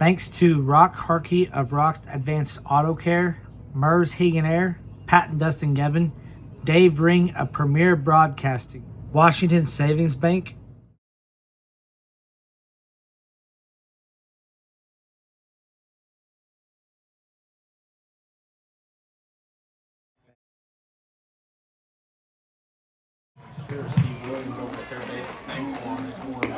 Thanks to Rock Harkey of Rock's Advanced Auto Care, Mers Hegan Air, Pat and Dustin Gevin, Dave Ring of Premier Broadcasting, Washington Savings Bank, Sure, Steve Williams over at third base is thankful on this one.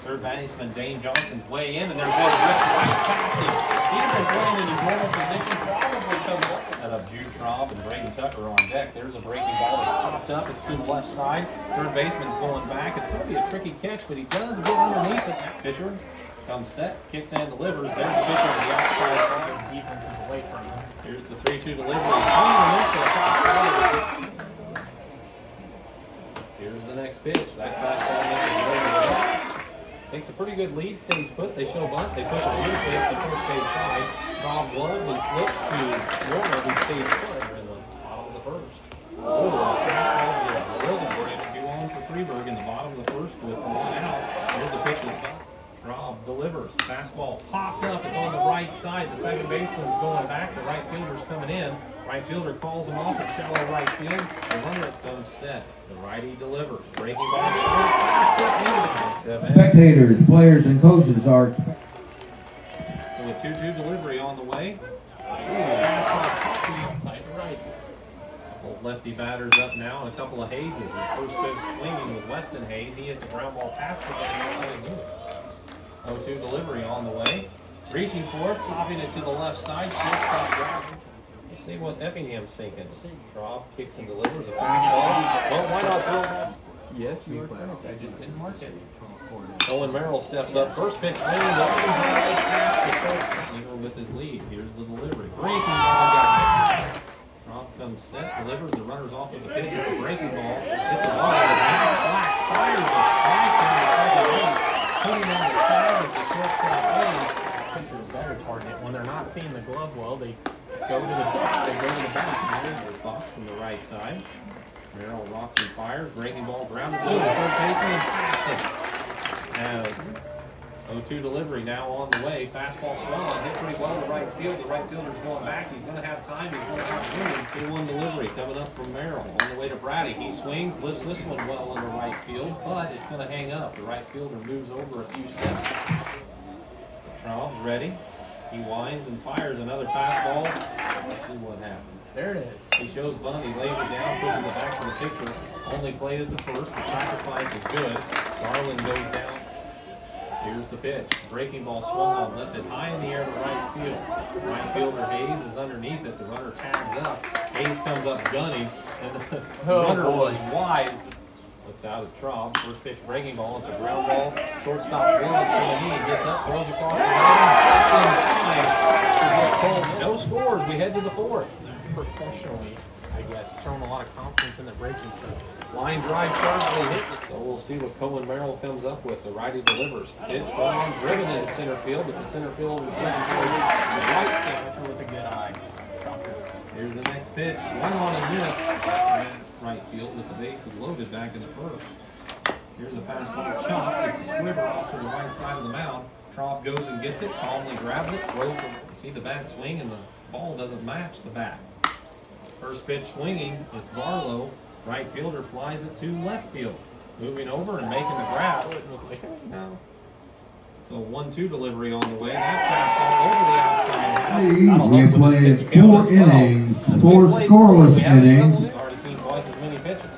Third baseman Dane Johnson's way in, and there's one right past him. He's been playing in his normal position, probably comes up. Set up Jude Traub and Braden Tucker on deck. There's a breaking ball that's popped up. It's to the left side. Third baseman's going back. It's going to be a tricky catch, but he does get underneath it. Pitcher comes set, kicks and delivers. There's the pitcher on the outside side. Defense is away from him. Here's the 3-2 delivery. Swing and miss at the top. Here's the next pitch. That fastball takes a pretty good lead, stays put. They show bunt. They push it beautifully up the first base side. Traub gloves and flips to Warner, who stays put in the bottom of the first. Oh, fastball to Wildenberg, and 2 on for Freeburg in the bottom of the first with 1 out. Here's the pitch is done. Traub delivers. Fastball popped up. It's on the right side. The second baseman's going back. The right fielder's coming in. Right fielder calls him off at shallow right field. The runner comes set. The righty delivers. Breaking ball short. Spectators, players, and coaches are. So a 2-2 delivery on the way. Fastball popped to the outside to righties. Both lefty batters up now, and a couple of Hayeses. The first pitch swinging with Weston Hayes. He hits a ground ball past the game. 0-2 delivery on the way. Reaching for it, popping it to the left side. Shortstop grab. Let's see what Effingham's thinking. Traub kicks and delivers a fastball. Well, why not throw it? Yes, you are correct. I just didn't mark it. Owen Merrill steps up. First pitch swinging. Even with his lead. Here's the delivery. Breaking ball. Traub comes set, delivers. The runner's off with the pitch. It's a breaking ball. It's a ball. Flat fires a strike down the second base. Putting on the side of the shortstop base. Pitcher is better target. When they're not seeing the glove well, they go to the back. Here's the box from the right side. Merrill rocks and fires. Breaking ball grounded to the third baseman. Now, 0-2 delivery now on the way. Fastball swung on. Hit pretty well to right field. The right fielder's going back. He's going to have time. He's going to have room. 2-1 delivery coming up from Merrill. On the way to Brady. He swings, lifts this one well into right field, but it's going to hang up. The right fielder moves over a few steps. Traub's ready. He winds and fires another fastball. Let's see what happens. There it is. He shows bunt. He lays it down, pushes it back to the pitcher. Only play is the first. The sacrifice is good. Garland goes down. Here's the pitch. Breaking ball swung on, lifted high in the air to right field. Right fielder Hayes is underneath it. The runner tags up. Hayes comes up gunning, and the runner was wide. Looks out at Traub. First pitch breaking ball. It's a ground ball. Shortstop gloves for the knee. Gets up, throws across the line. Just in time to get pulled. No scores. We head to the fourth. Professionally, I guess, throwing a lot of confidence in the breaking stuff. Line drive sharply hit. So we'll see what Cohen Merrill comes up with. The righty delivers. Pitch swung on, driven into center field, but the center fielder is looking for the right center with a good eye. Here's the next pitch. Swung on and missed. Right field with the bases loaded back in the first. Here's a fastball chopped. It's a squibber off to the right side of the mound. Traub goes and gets it, calmly grabs it, throws it. You see the bat swing, and the ball doesn't match the bat. First pitch swinging is Barlow. Right fielder flies it to left field. Moving over and making the grab. No. So 1-2 delivery on the way. That fastball over the outside. We have played 4 innings, 4 scoreless innings. We've already seen twice as many pitches.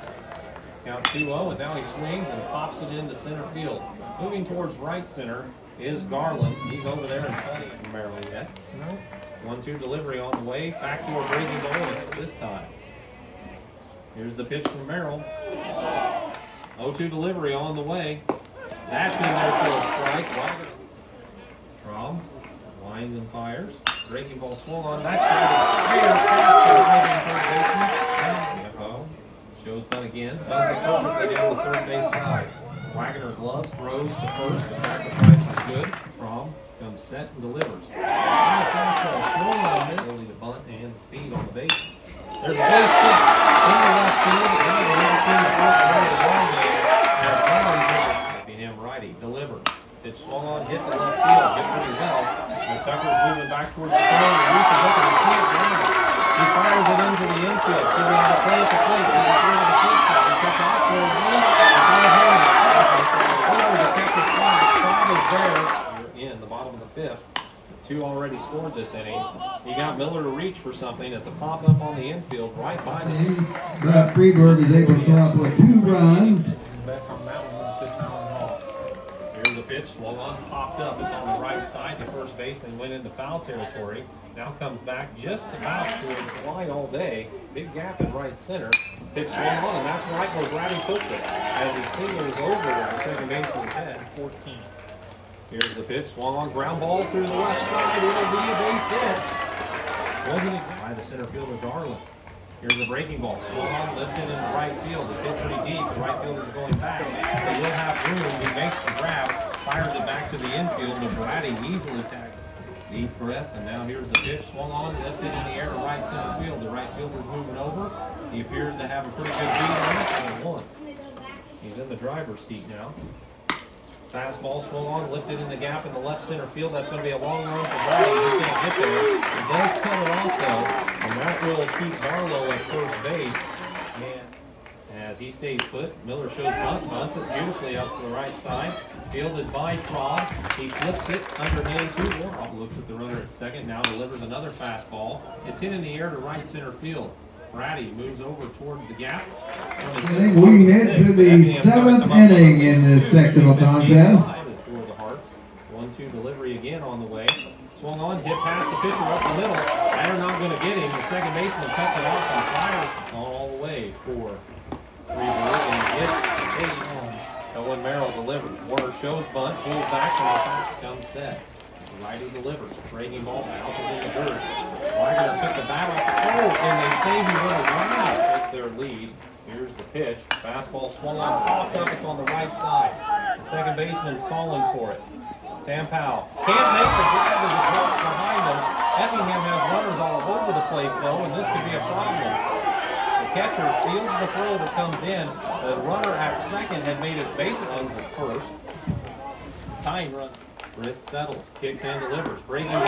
Count 2-0, and now he swings and pops it into center field. Moving towards right center is Garland. He's over there in play from Maryland yet. No. 1-2 delivery on the way. Backdoor breaking ball this time. Here's the pitch from Merrill. 0-2 delivery on the way. That's in there for a strike. Traub winds and fires. Breaking ball swung on. That's shows bunt again. Bunts it perfectly down the third base side. Wagner gloves, throws to first. The sacrifice is good. Traub comes set and delivers. Fastball swung on this. Ability to bunt and speed on the bases. There's a base hit in the left field. Effingham righty delivered. Pitch swung on on, hit to left field, hit pretty well. And Tucker's moving back towards the corner, and Reese is looking to keep it down. He fires it into the infield. Giving out a play at the plate. He's through to the shortstop. He cuts off for a run. It's on home. The catcher's flag. Crowd is there. You're in the bottom of the fifth. Two already scored this inning. He got Miller to reach for something. It's a pop-up on the infield right by the But Freeburg is able to come up with 2 runs. Best on that one was just Allen Hall. Here's the pitch, swung on, popped up. It's on the right side. The first baseman went into foul territory. Now comes back just about towards the line all day. Big gap in right center. Pitch swung on, and that's right where Brady puts it. As he singles over the second baseman's head. 14. Here's the pitch, swung on, ground ball through the left side. It'll be a base hit. Wasn't it by the center fielder Garland. Here's the breaking ball, swung on, lifted into right field. It's hit pretty deep. The right fielder's going back. But he'll have room. He makes the grab, fires it back to the infield, but Brady easily tackled. Deep breath, and now here's the pitch, swung on, lifted in the air to right center field. The right fielder's moving over. He appears to have a pretty good beat on it, and one. He's in the driver's seat now. Fastball swung on, lifted in the gap in the left center field. That's going to be a long run for Brady. He can't get there. He does cut it off though, and that will keep Barlow at first base. And as he stays put, Miller shows bunt, bunts it beautifully up to the right side. Fielded by Trod. He flips it underhand to Warhol. Looks at the runner at second. Now delivers another fastball. It's hit in the air to right center field. Brady moves over towards the gap. We head to the 7th inning in this sectional contest. For the Hearts. 1-2 delivery again on the way. Swung on, hit past the pitcher up the middle. They're not going to get him. The second baseman cuts it off and fires all the way for Freeburg, and it's 8-1. Cohen Merrill delivers. Warner shows bunt, pulls back, and the first comes set. Righty delivers. Breaking ball bounces in the dirt. Wagner took the bat off. Oh, and they say he went around. Take their lead. Here's the pitch. Fastball swung on, popped up. It's on the right side. The second baseman's calling for it. Tampao can't make the grab as it drops behind him. Effingham has runners all over the place, though, and this could be a problem. The catcher fields the throw that comes in. The runner at second had made it basic runs at first. Tying run. Ritz settles, kicks and delivers. Breaking ball.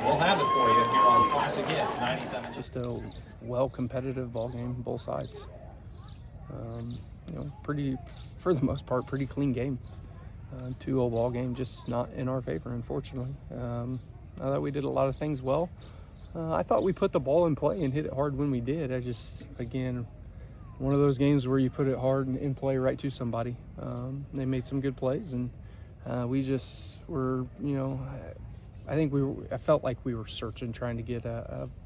We'll have it for you here on Classic Hits 97. Just a well-competitive ball game, both sides. Pretty, for the most part, pretty clean game. 2-0 ball game, just not in our favor, unfortunately. I thought we did a lot of things well. I thought we put the ball in play and hit it hard when we did. Again, one of those games where you put it hard and in play right to somebody. They made some good plays, and we just were, I felt like we were searching, trying to get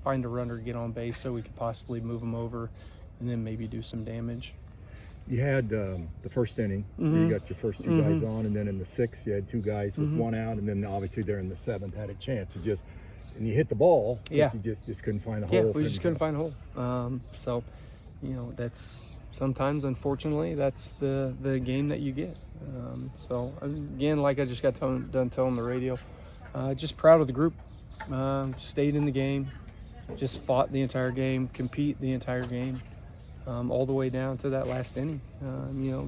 find a runner to get on base so we could possibly move them over and then maybe do some damage. You had the first inning, you got your first 2 guys on, and then in the 6th you had 2 guys with 1 out, and then obviously there in the 7th had a chance. And you hit the ball, but you just couldn't find the hole. Yeah, we just couldn't find a hole. So, that's sometimes, unfortunately, that's the game that you get. So again, like I just got done telling the radio, just proud of the group. Stayed in the game, just fought the entire game, compete the entire game, all the way down to that last inning.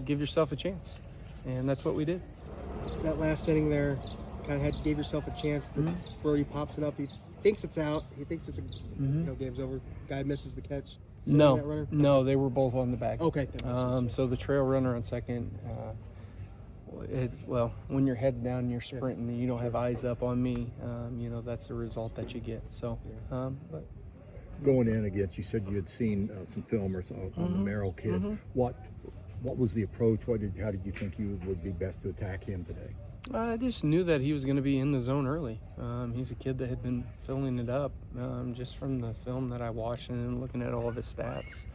Give yourself a chance, and that's what we did. That last inning there, kind of gave yourself a chance. Brody pops it up. He thinks it's out. He thinks it's game's over. Guy misses the catch. No, they were both on the back. Okay. So the trail runner on second. When your head's down and you're sprinting and you don't have eyes up on me, that's the result that you get. So, but going in against, you said you had seen some film or so on the Merrill kid. What was the approach? How did you think you would be best to attack him today? I just knew that he was going to be in the zone early. He's a kid that had been filling it up just from the film that I watched and looking at all of his stats.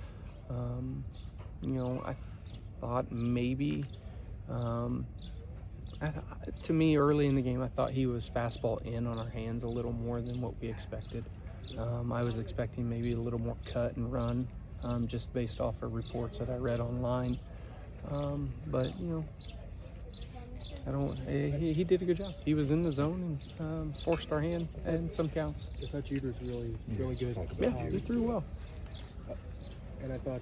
I thought maybe, to me early in the game, I thought he was fastball in on our hands a little more than what we expected. I was expecting maybe a little more cut and run, just based off of reports that I read online. But he did a good job. He was in the zone and forced our hand in some counts. I thought Jeter's really good. Yeah, he threw well. and I thought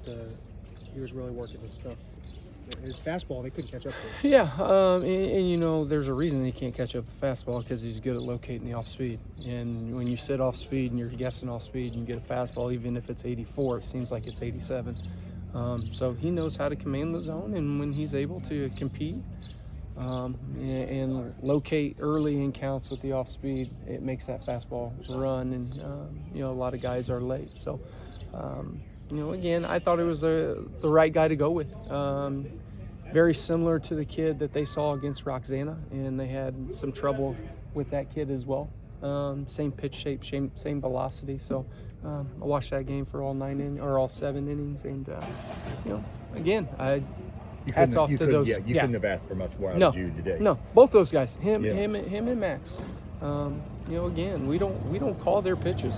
he was really working his stuff. His fastball, they couldn't catch up to. Yeah, and you know, there's a reason he can't catch up the fastball, because he's good at locating the off speed. And when you sit off speed and you're guessing off speed and you get a fastball, even if it's 84, it seems like it's 87. So he knows how to command the zone, and when he's able to compete and locate early in counts with the off speed, it makes that fastball run. And you know, a lot of guys are late. So you know, again, I thought it was the right guy to go with. Very similar to the kid that they saw against Roxana, and they had some trouble with that kid as well. Same pitch shape, same velocity. So I watched that game for all 7 innings, and you know, again, hats off to those. Yeah, you couldn't have asked for much more out No, of Jude today. no, both those guys, him Yeah. and Max. You know, again, we don't call their pitches.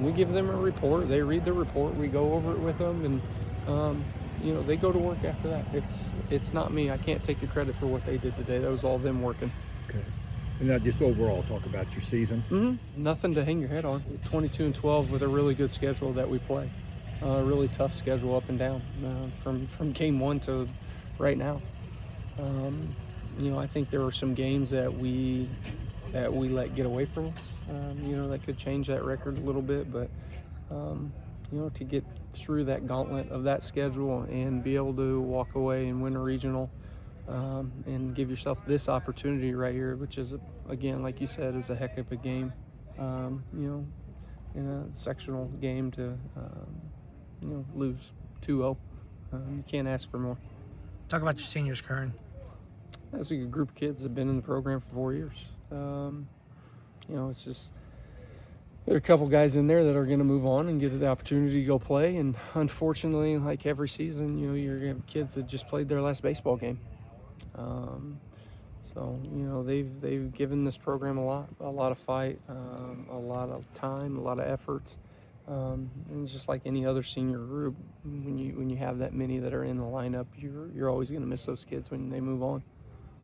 We give them a report. They read the report. We go over it with them, and you know, they go to work after that. It's not me. I can't take the credit for what they did today. That was all them working. Okay. And now just overall, talk about your season. Nothing to hang your head on. 22-12 with a really good schedule that we play. Really tough schedule up and down from game 1 to right now. You know, I think there were some games that we let get away from us. You know, that could change that record a little bit, but you know, to get through that gauntlet of that schedule and be able to walk away and win a regional, and give yourself this opportunity right here, which is, again, like you said, is a heck of a game. You know, in a sectional game to you know, lose 2-0, you can't ask for more. Talk about your seniors, Kern. That's a good group of kids that have been in the program for 4 years. You know, it's just, there are a couple guys in there that are going to move on and get the opportunity to go play. And unfortunately, like every season, you know, you're going to have kids that just played their last baseball game. So, you know, they've given this program a lot of fight, a lot of time, a lot of efforts. And it's just like any other senior group, when you have that many that are in the lineup, you're always going to miss those kids when they move on.